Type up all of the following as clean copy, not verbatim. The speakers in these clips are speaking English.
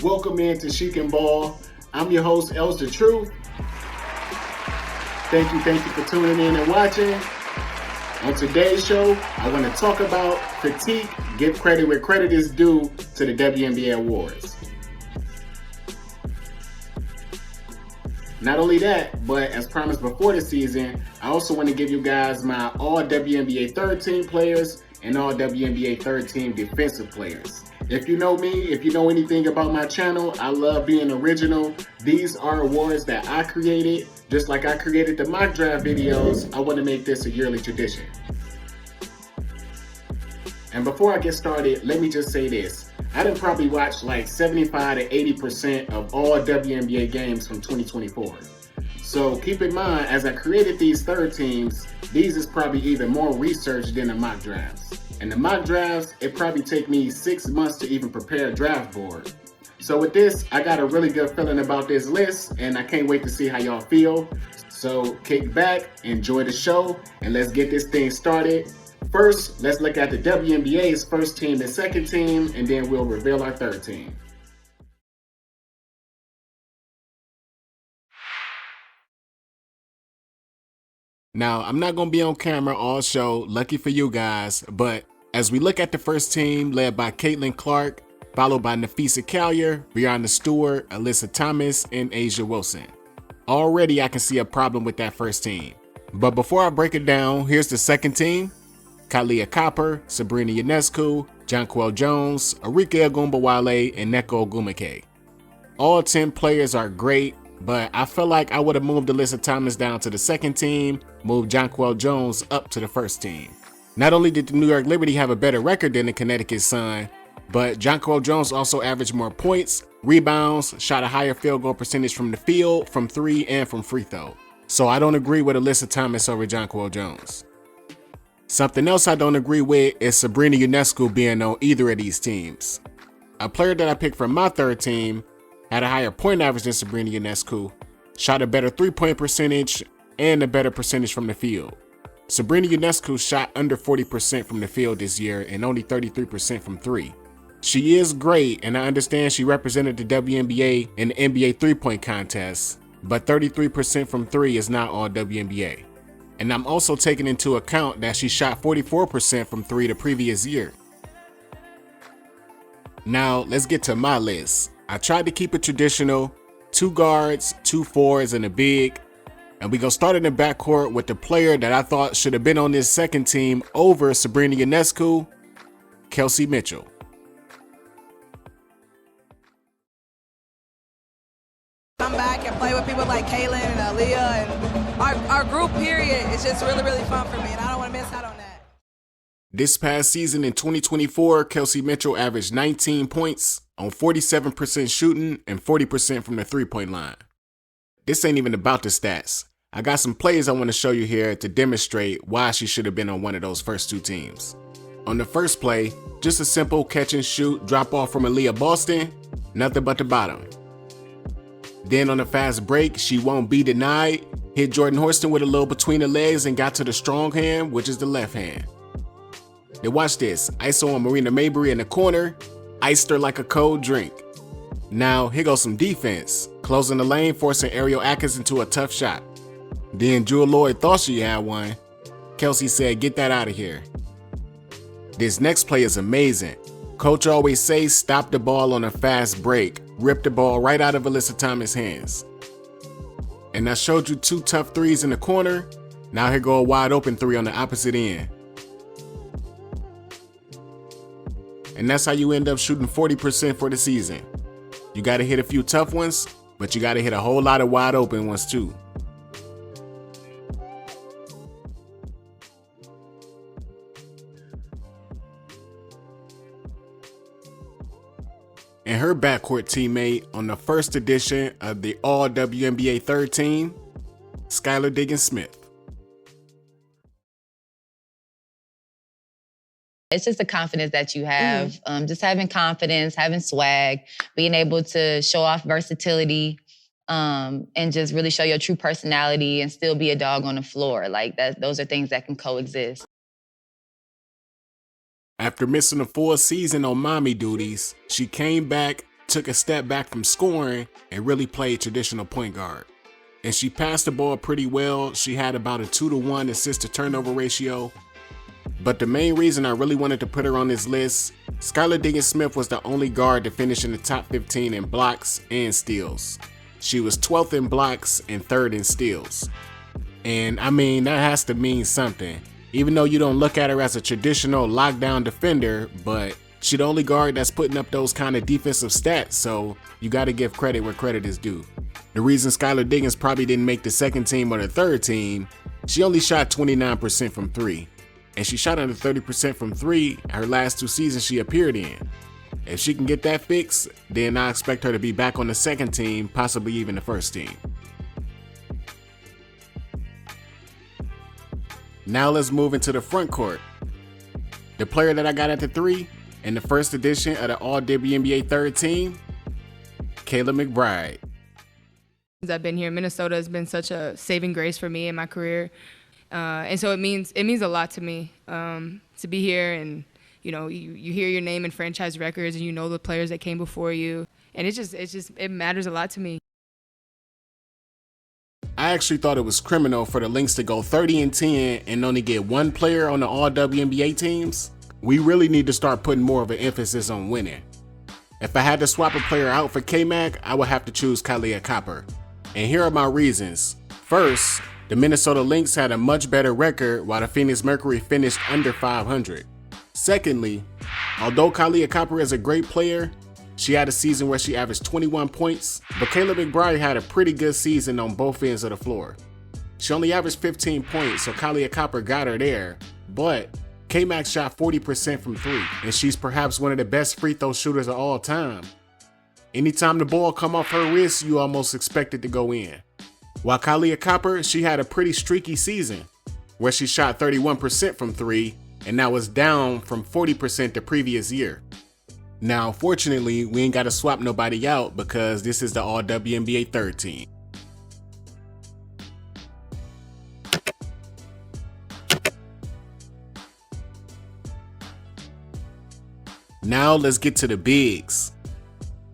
Welcome in to Chic and Ball. I'm your host, Els the Truth. Thank you for tuning in and watching. On today's show, I want to talk about, critique, give credit where credit is due to the WNBA awards. Not only that, but as promised before the season, I also want to give you guys my all WNBA third team players and all WNBA third team defensive players. If you know me, if you know anything about my channel, I love being original. These are awards that I created. Just like I created the mock draft videos, I want to make this a yearly tradition. And before I get started, let me just say this. I done probably watched like 75 to 80% of all WNBA games from 2024. So keep in mind, as I created these third teams, these is probably even more research than the mock drafts. And the mock drafts, it probably take me 6 months to even prepare a draft board. So with this, I got a really good feeling about this list, and I can't wait to see how y'all feel. So kick back, enjoy the show, and let's get this thing started. First, let's look at the WNBA's first team and second team, and then we'll reveal our third team. Now, I'm not going to be on camera all show, lucky for you guys, but as we look at the first team led by Caitlin Clark, followed by Nafisa Collier, Brianna Stewart, Alyssa Thomas, and Asia Wilson. Already I can see a problem with that first team. But before I break it down, here's the second team. Kalia Copper, Sabrina Ionescu, Jonquel Jones, Arike Ogunbowale, and Neko Ogumike. All 10 players are great, but I feel like I would have moved Alyssa Thomas down to the second team, moved Jonquel Jones up to the first team. Not only did the New York Liberty have a better record than the Connecticut Sun, but Jonquel Jones also averaged more points, rebounds, shot a higher field goal percentage from the field, from three, and from free throw. So I don't agree with Alyssa Thomas over Jonquel Jones. Something else I don't agree with is Sabrina Ionescu being on either of these teams. A player that I picked from my third team had a higher point average than Sabrina Ionescu, shot a better three-point percentage, and a better percentage from the field. Sabrina Ionescu shot under 40% from the field this year and only 33% from three. She is great, and I understand she represented the WNBA in the NBA three-point contest, but 33% from three is not all WNBA. And I'm also taking into account that she shot 44% from three the previous year. Now, let's get to my list. I tried to keep it traditional, 2 guards, 2 forwards, and a big. And we gonna start in the backcourt with the player that I thought should have been on this second team over Sabrina Ionescu, Kelsey Mitchell. Come back and play with people like Kaylin and Aaliyah, and our group period is just really fun for me, and I don't want to miss out on that. This past season in 2024, Kelsey Mitchell averaged 19 points on 47% shooting and 40% from the three-point line. This ain't even about the stats. I got some plays I want to show you here to demonstrate why she should have been on one of those first 2 teams. On the first play, just a simple catch and shoot drop off from Aaliyah Boston, nothing but the bottom. Then on a fast break, she won't be denied, hit Jordan Horston with a little between the legs and got to the strong hand, which is the left hand. Then watch this, ISO on Marina Mabrey in the corner, iced her like a cold drink. Now here goes some defense, closing the lane, forcing Ariel Atkins into a tough shot. Then Jewel Lloyd thought she had one. Kelsey said, "Get that out of here." This next play is amazing. Coach always says stop the ball on a fast break. Rip the ball right out of Alyssa Thomas' hands. And I showed you 2 tough threes in the corner. Now here go a wide open 3 on the opposite end. And that's how you end up shooting 40% for the season. You gotta hit a few tough ones, but you gotta hit a whole lot of wide open ones too. And her backcourt teammate on the first edition of the All WNBA third team, Skylar Diggins-Smith. It's just the confidence that you have, just having confidence, having swag, being able to show off versatility, and just really show your true personality and still be a dog on the floor. Like that, those are things that can coexist. After missing a full season on mommy duties, she came back took a step back from scoring and really played traditional point guard. And she passed the ball pretty well. She had about a 2-to-1 assist to turnover ratio. But the main reason I really wanted to put her on this list, Skylar Diggins-Smith was the only guard to finish in the top 15 in blocks and steals. She was 12th in blocks and 3rd in steals. And I mean, that has to mean something. Even though you don't look at her as a traditional lockdown defender, but she's the only guard that's putting up those kind of defensive stats, so you got to give credit where credit is due. The reason Skylar Diggins probably didn't make the second team or the third team, she only shot 29% from 3. And she shot under 30% from 3 her last 2 seasons she appeared in. If she can get that fixed, then I expect her to be back on the second team, possibly even the first team. Now let's move into the front court. The player that I got at the 3 in the first edition of the All-WNBA third team, Kayla McBride. Since I've been here, Minnesota has been such a saving grace for me in my career. And so it means a lot to me to be here, and you know, you hear your name in franchise records and you know the players that came before you, and it matters a lot to me. I actually thought it was criminal for the Lynx to go 30-10 and only get 1 player on the All-WNBA teams. We really need to start putting more of an emphasis on winning. If I had to swap a player out for K-Mac, I would have to choose Kahleah Copper. And here are my reasons. First, the Minnesota Lynx had a much better record while the Phoenix Mercury finished under 500. Secondly, although Kahleah Copper is a great player, she had a season where she averaged 21 points, but Kayla McBride had a pretty good season on both ends of the floor. She only averaged 15 points, so Kahleah Copper got her there, but K-Mac shot 40% from 3, and she's perhaps one of the best free throw shooters of all time. Anytime the ball come off her wrist, you almost expect it to go in. While Kahleah Copper, she had a pretty streaky season, where she shot 31% from 3, and that was down from 40% the previous year. Now, fortunately, we ain't got to swap nobody out because this is the All-WNBA third team. Now let's get to the bigs.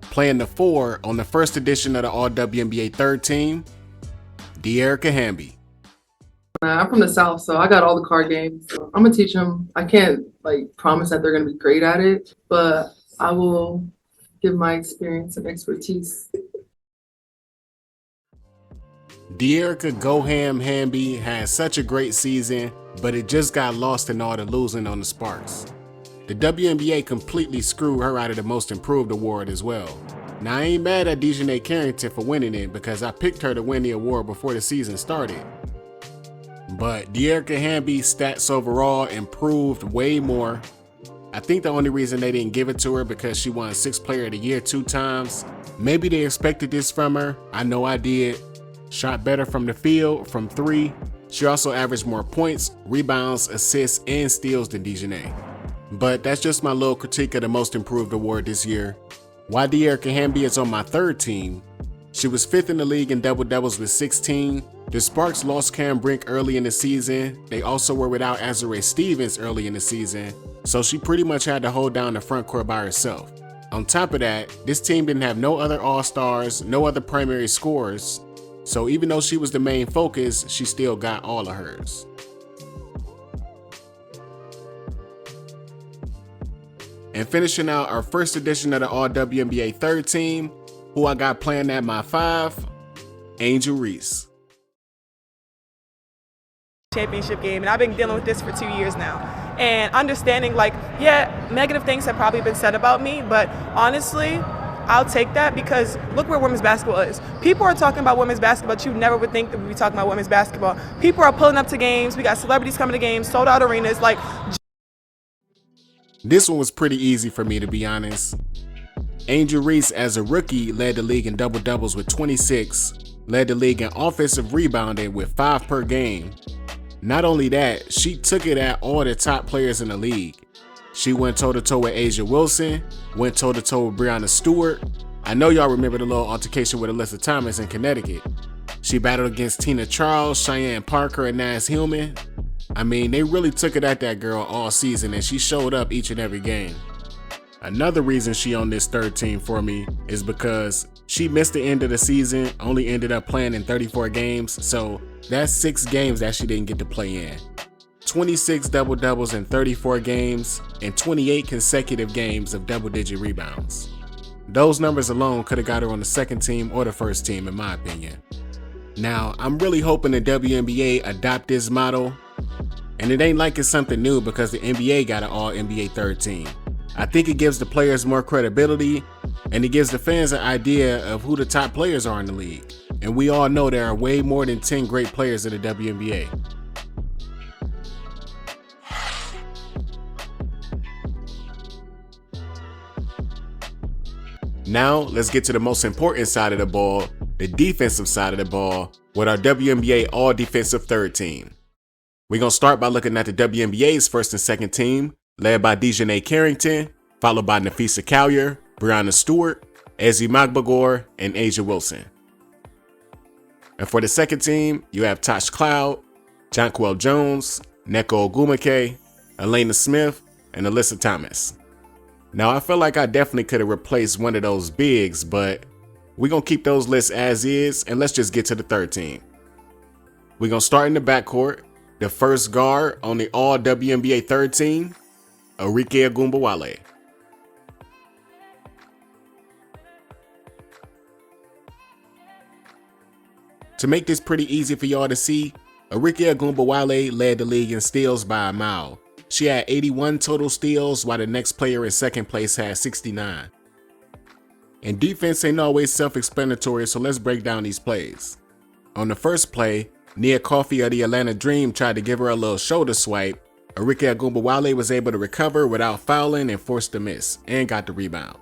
Playing the 4 on the first edition of the All-WNBA third team, De'Erica Hamby. I'm from the South, so I got all the card games. So I'm gonna teach them. I can't promise that they're gonna be great at it, but I will give my experience and expertise. De'Erica Goham Hamby had such a great season, but it just got lost in all the losing on the Sparks. The WNBA completely screwed her out of the Most Improved award as well. Now I ain't mad at Dejanay Carrington for winning it because I picked her to win the award before the season started. But De'Erica Hamby's stats overall improved way more. I think the only reason they didn't give it to her because she won 6th Player of the Year 2 times. Maybe they expected this from her. I know I did. Shot better from the field, from 3. She also averaged more points, rebounds, assists, and steals than Dejanay. But that's just my little critique of the Most Improved award this year. Why De'Erica Hamby is on my third team. She was 5th in the league in double-doubles with 16. The Sparks lost Cam Brink early in the season. They also were without Azurá Stevens early in the season, so she pretty much had to hold down the front court by herself. On top of that, this team didn't have no other all-stars, no other primary scorers, so even though she was the main focus, she still got all of hers. And finishing out our first edition of the All-WNBA third team, who I got playing at my 5, Angel Reese. Championship game, and I've been dealing with this for 2 years now. And understanding negative things have probably been said about me, but honestly, I'll take that because look where women's basketball is. People are talking about women's basketball, but you never would think that we'd be talking about women's basketball. People are pulling up to games. We got celebrities coming to games, sold out arenas. This one was pretty easy for me, to be honest. Angel Reese, as a rookie, led the league in double-doubles with 26, led the league in offensive rebounding with 5 per game. Not only that, she took it at all the top players in the league. She went toe-to-toe with A'ja Wilson, went toe-to-toe with Breanna Stewart. I know y'all remember the little altercation with Alyssa Thomas in Connecticut. She battled against Tina Charles, Cheyenne Parker, and Naz Hillman. I mean, they really took it at that girl all season, and she showed up each and every game. Another reason she on this third team for me is because she missed the end of the season, only ended up playing in 34 games, so that's 6 games that she didn't get to play in. 26 double-doubles in 34 games, and 28 consecutive games of double-digit rebounds. Those numbers alone could have got her on the second team or the first team, in my opinion. Now, I'm really hoping the WNBA adopt this model, and it ain't like it's something new because the NBA got an all-NBA third team. I think it gives the players more credibility, and it gives the fans an idea of who the top players are in the league. And we all know there are way more than 10 great players in the WNBA. Now, let's get to the most important side of the ball, the defensive side of the ball, with our WNBA all-defensive third team. We're going to start by looking at the WNBA's first and second team, led by Dejanay Carrington, followed by Nafisa Collier, Brianna Stewart, Ezi Magbagor, and Asia Wilson. And for the second team, you have Tosh Cloud, Jonquel Jones, Neko Ogumake, Elena Smith, and Alyssa Thomas. Now, I feel like I definitely could have replaced one of those bigs, but we're going to keep those lists as is, and let's just get to the third team. We're going to start in the backcourt. The first guard on the all-WNBA third team, Arike Ogunbowale. To make this pretty easy for y'all to see, Arike Ogunbowale led the league in steals by a mile. She had 81 total steals, while the next player in second place had 69. And defense ain't always self-explanatory, so let's break down these plays. On the first play, Nia Coffey of the Atlanta Dream tried to give her a little shoulder swipe. Arike Ogunbowale was able to recover without fouling and forced a miss, and got the rebound.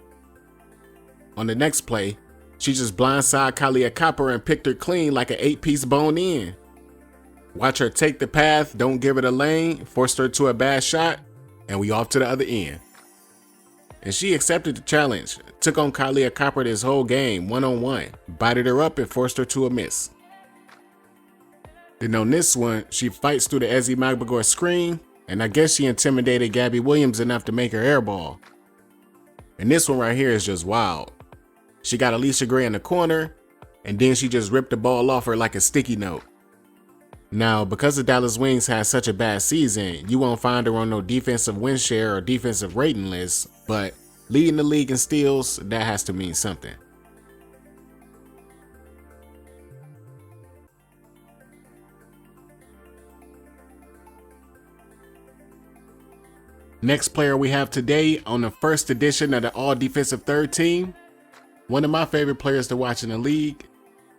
On the next play, she just blindside Kalia Copper and picked her clean like an 8-piece bone in. Watch her take the path, don't give it a lane, forced her to a bad shot, and we off to the other end. And she accepted the challenge, took on Kalia Copper this whole game, one-on-one, bodied her up and forced her to a miss. Then on this one, she fights through the Ezi Magbagor screen, and I guess she intimidated Gabby Williams enough to make her airball. And this one right here is just wild. She got Alicia Gray in the corner, and then she just ripped the ball off her like a sticky note. Now, because the Dallas Wings had such a bad season, you won't find her on no defensive win share or defensive rating list, but leading the league in steals, that has to mean something. Next player we have today on the first edition of the all-defensive third team, one of my favorite players to watch in the league,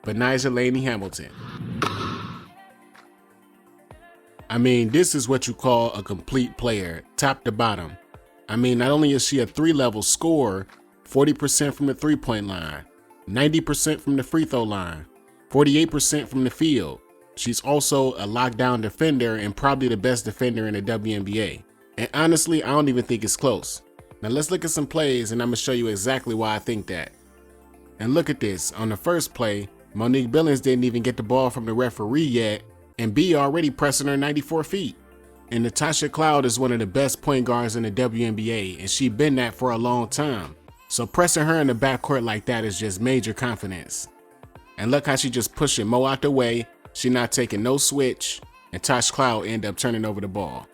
Betnijah Laney Hamilton. I mean, this is what you call a complete player, top to bottom. I mean, not only is she a 3-level scorer, 40% from the three-point line, 90% from the free throw line, 48% from the field. She's also a lockdown defender and probably the best defender in the WNBA. And honestly, I don't even think it's close. Now let's look at some plays and I'm gonna show you exactly why I think that. And look at this, on the first play, Monique Billings didn't even get the ball from the referee yet, and B already pressing her 94 feet. And Natasha Cloud is one of the best point guards in the WNBA, and she's been that for a long time. So pressing her in the backcourt like that is just major confidence. And look how she just pushing Mo out the way, she not taking no switch, and Tosh Cloud end up turning over the ball.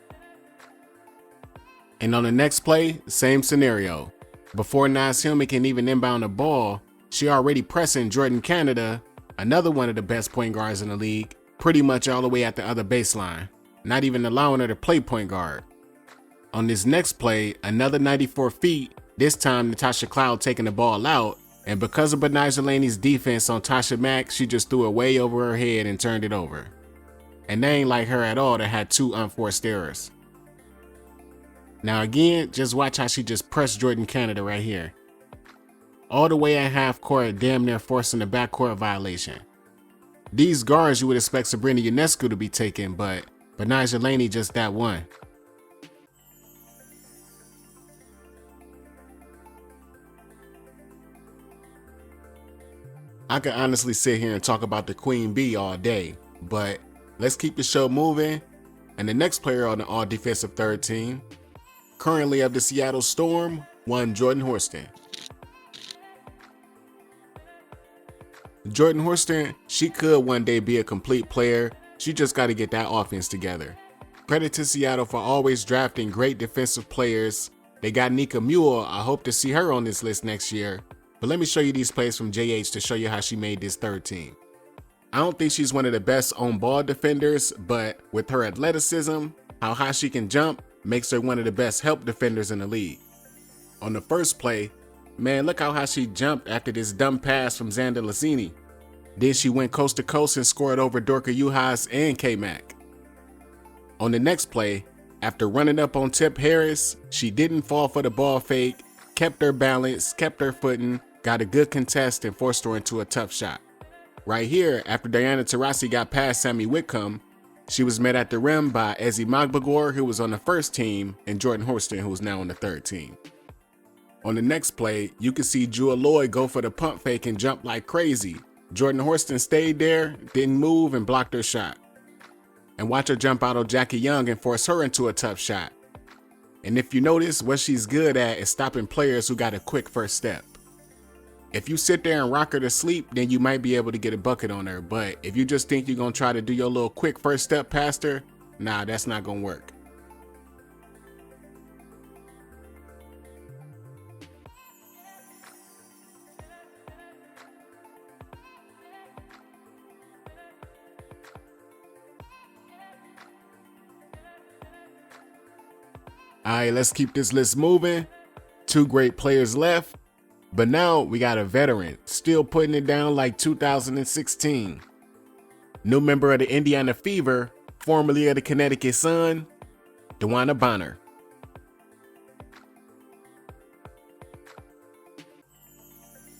And on the next play, same scenario. Before Naz Hillman can even inbound the ball, she already pressing Jordan Canada, another one of the best point guards in the league, pretty much all the way at the other baseline, not even allowing her to play point guard. On this next play, another 94 feet, this time Natasha Cloud taking the ball out, and because of Betnijah Laney's defense on Tasha Mack, she just threw it way over her head and turned it over. And they ain't like her at all that had 2 unforced errors. Now again, just watch how she just pressed Jordan Canada right here. All the way at half court, damn near forcing the backcourt violation. These guards you would expect Sabrina Ionescu to be taking, but Betnijah Laney just that one. I could honestly sit here and talk about the Queen Bee all day, but let's keep the show moving. And the next player on the all-defensive third team, currently of the Seattle Storm, 1 Jordan Horston. Jordan Horston, she could one day be a complete player. She just got to get that offense together. Credit to Seattle for always drafting great defensive players. They got Nika Mule. I hope to see her on this list next year. But let me show you these plays from JH to show you how she made this third team. I don't think she's one of the best on-ball defenders, but with her athleticism, how high she can jump, makes her one of the best help defenders in the league. On the first play, man, look how high she jumped after this dumb pass from Xander Lazzini. Then she went coast to coast and scored over Dorka Juhas and K-Mac. On the next play, after running up on Tip Harris, she didn't fall for the ball fake, kept her balance, kept her footing, got a good contest and forced her into a tough shot. Right here, after Diana Taurasi got past Sammy Whitcomb, she was met at the rim by Ezi Magbagor, who was on the first team, and Jordan Horston, who was now on the third team. On the next play, you can see Jewel Lloyd go for the pump fake and jump like crazy. Jordan Horston stayed there, didn't move, and blocked her shot. And watch her jump out on Jackie Young and force her into a tough shot. And if you notice, what she's good at is stopping players who got a quick first step. If you sit there and rock her to sleep, then you might be able to get a bucket on her. But if you just think you're going to try to do your little quick first step past her, nah, that's not going to work. All right, let's keep this list moving. 2 great players left. But now we got a veteran, still putting it down like 2016. New member of the Indiana Fever, formerly of the Connecticut Sun, DeWanna Bonner.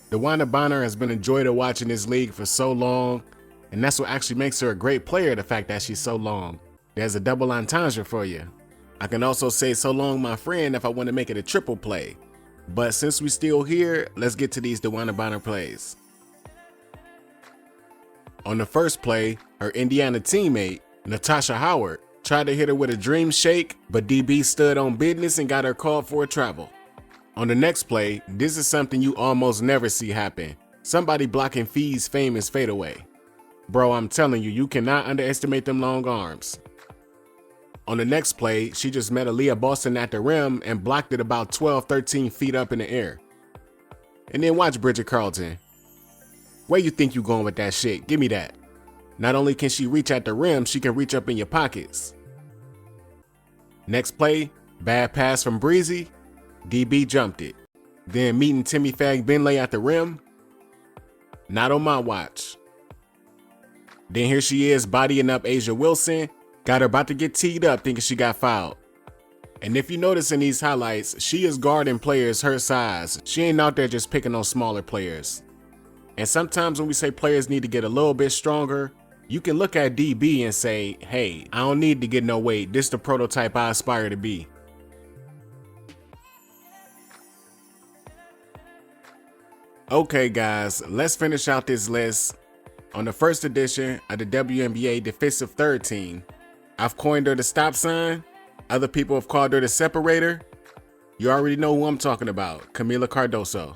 DeWanna Bonner has been a joy to watch in this league for so long, and that's what actually makes her a great player, the fact that she's so long. There's a double entendre for you. I can also say so long, my friend, if I want to make it a triple play. But since we still here, let's get to these DeWanna Bonner plays. On the first play, her Indiana teammate, Natasha Howard, tried to hit her with a dream shake, but DB stood on business and got her called for a travel. On the next play, this is something you almost never see happen. Somebody blocking Fee's famous fadeaway. Bro, I'm telling you, you cannot underestimate them long arms. On the next play, she just met Aaliyah Boston at the rim and blocked it about 12-13 feet up in the air. And then watch Bridget Carlton. Where you think you going with that shit? Give me that. Not only can she reach at the rim, she can reach up in your pockets. Next play, bad pass from Breezy. DB jumped it. Then meeting Timmy Fag-Benley at the rim. Not on my watch. Then here she is bodying up Asia Wilson. Got her about to get teed up thinking she got fouled. And if you notice in these highlights, she is guarding players her size. She ain't out there just picking on smaller players. And sometimes when we say players need to get a little bit stronger, you can look at DB and say, hey, I don't need to get no weight. This is the prototype I aspire to be. Okay guys, let's finish out this list. On the first edition of the WNBA Defensive Third Team, I've coined her the stop sign. Other people have called her the separator. You already know who I'm talking about, Kamilla Cardoso.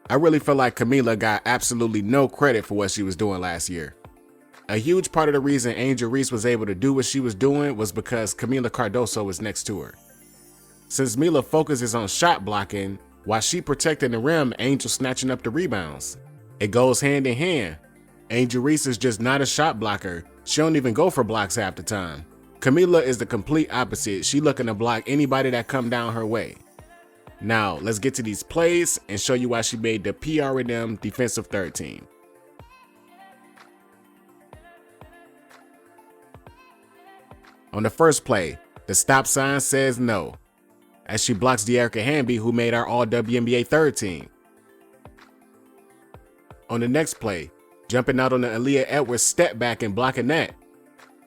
I really feel like Kamilla got absolutely no credit for what she was doing last year. A huge part of the reason Angel Reese was able to do what she was doing was because Kamilla Cardoso was next to her. Since Mila focuses on shot blocking, while she protecting the rim, Angel snatching up the rebounds. It goes hand in hand. Angel Reese is just not a shot blocker. She don't even go for blocks half the time. Kamilla is the complete opposite. She looking to block anybody that come down her way. Now, let's get to these plays and show you why she made the PR&M Defensive Third Team. On the first play, the stop sign says no, as she blocks Dearica Hamby, who made our All-WNBA Third Team. On the next play, jumping out on the Aaliyah Edwards step back and blocking that.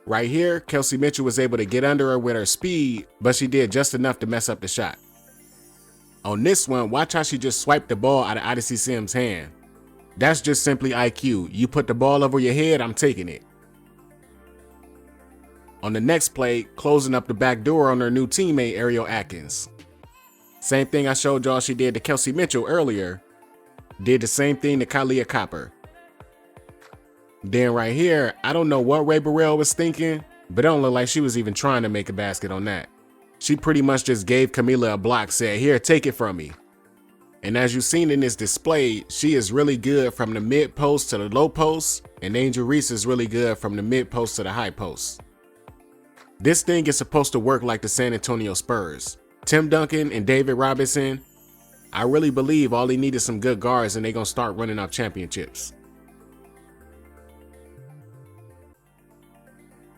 Right here, Kelsey Mitchell was able to get under her with her speed, but she did just enough to mess up the shot. On this one, watch how she just swiped the ball out of Odyssey Sims' hand. That's just simply IQ. You put the ball over your head, I'm taking it. On the next play, closing up the back door on her new teammate, Ariel Atkins. Same thing I showed y'all she did to Kelsey Mitchell earlier. Did the same thing to Kalia Copper. Then right here, I don't know what Ray Burrell was thinking, but it don't look like she was even trying to make a basket on that. She pretty much just gave Camila a block, said, "Here, take it from me." And as you've seen in this display, she is really good from the mid post to the low post, and Angel Reese is really good from the mid post to the high post. This thing is supposed to work like the San Antonio Spurs. Tim Duncan and David Robinson, I really believe all they need is some good guards and they're going to start running off championships.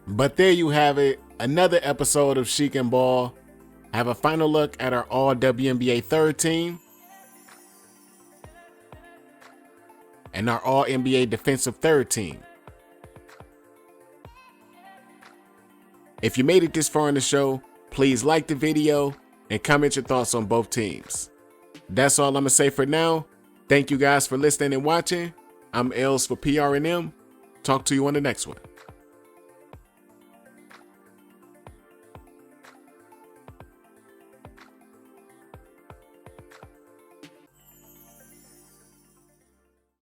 But there you have it, another episode of Chic and Ball. Have a final look at our all WNBA third team and our all NBA defensive third team. If you made it this far in the show, please like the video and comment your thoughts on both teams. That's all I'm gonna say for now. Thank you guys for listening and watching. I'm Els for PR&M. Talk to you on the next one.